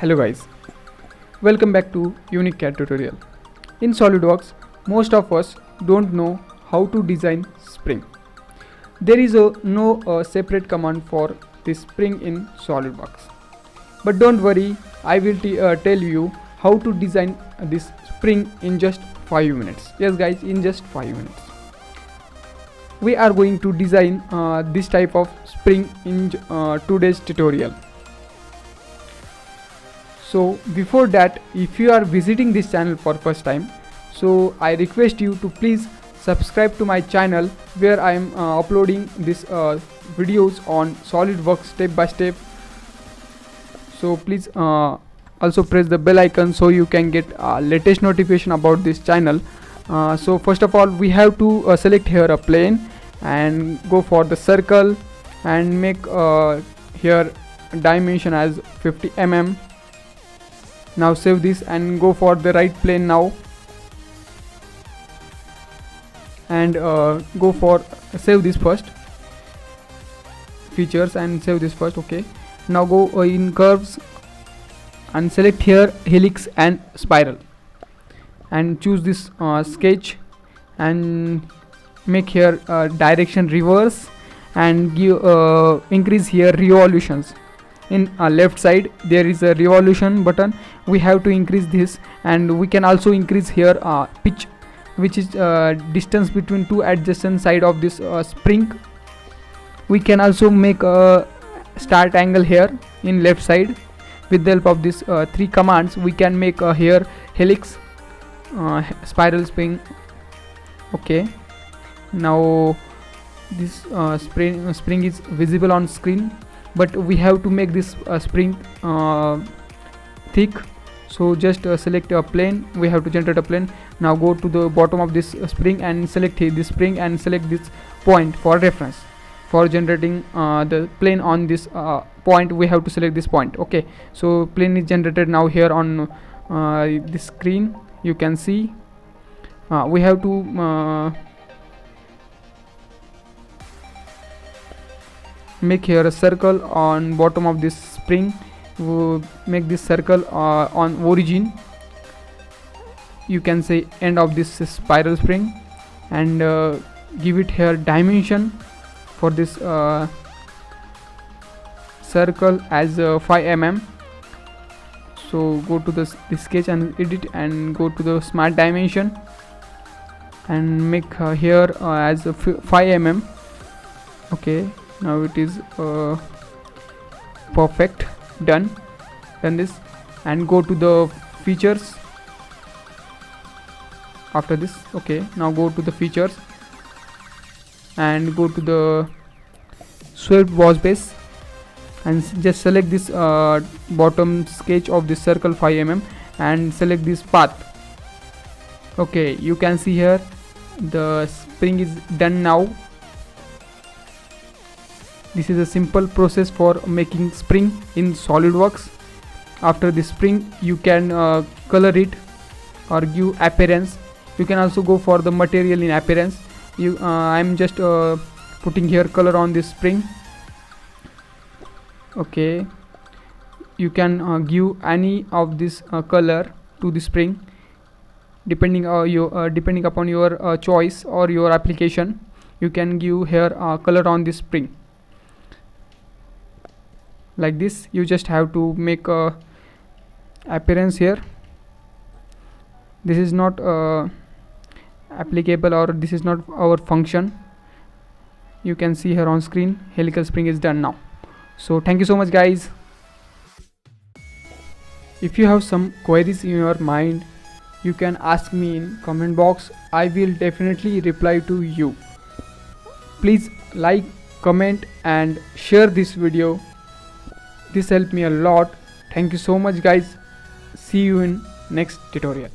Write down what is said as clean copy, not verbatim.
Hello guys, welcome back to Unique CAD tutorial. In SolidWorks, most of us don't know how to design spring. There is no separate command for this spring in SolidWorks. But don't worry, I will tell you how to design this spring in just 5 minutes. Yes guys, in just 5 minutes. We are going to design this type of spring in today's tutorial. So before that, if you are visiting this channel for first time, so I request you to please subscribe to my channel where I am uploading this videos on SolidWorks step by step. So please also press the bell icon so you can get latest notification about this channel. So first of all, we have to select here a plane and go for the circle and make here dimension as 50 mm. Now save this and go for the right plane now, and go for save this first, features, and save this first. Okay, now go in curves and select here helix and spiral and choose this sketch and make here direction reverse and give increase here revolutions. In left side there is a revolution button, we have to increase this, and we can also increase here pitch, which is distance between two adjacent side of this spring. We can also make a start angle here in left side. With the help of this 3 commands, we can make here helix, spiral, spring. Okay, now this spring is visible on screen, but we have to make this spring thick. So just select a plane, we have to generate a plane. Now go to the bottom of this spring and select this spring and select this point for reference. For generating the plane on this point, we have to select this point. Okay, so plane is generated now here on this screen. You can see we have to make here a circle on bottom of this spring. We'll make this circle on origin, you can say end of this spiral spring, and give it here dimension for this circle as 5 mm. So go to this sketch and edit and go to the smart dimension and make here as 5 mm. Okay, now it is perfect, done this, and go to the features after this. Okay, now go to the features and go to the swept boss base and just select this bottom sketch of this circle 5 mm and select this path. Okay, you can see here the spring is done now. This is a simple process for making spring in SolidWorks. After the spring, you can color it or give appearance. You can also go for the material in appearance. I'm just putting here color on this spring. Okay, you can give any of this color to the spring depending upon your choice or your application. You can give here color on this spring like this. You just have to make a appearance here. This is not applicable, or this is not our function. You can see here on screen helical spring is done now. So thank you so much guys. If you have some queries in your mind, you can ask me in comment box. I will definitely reply to you. Please like, comment and share this video. This helped me a lot. Thank you so much guys. See you in next tutorial.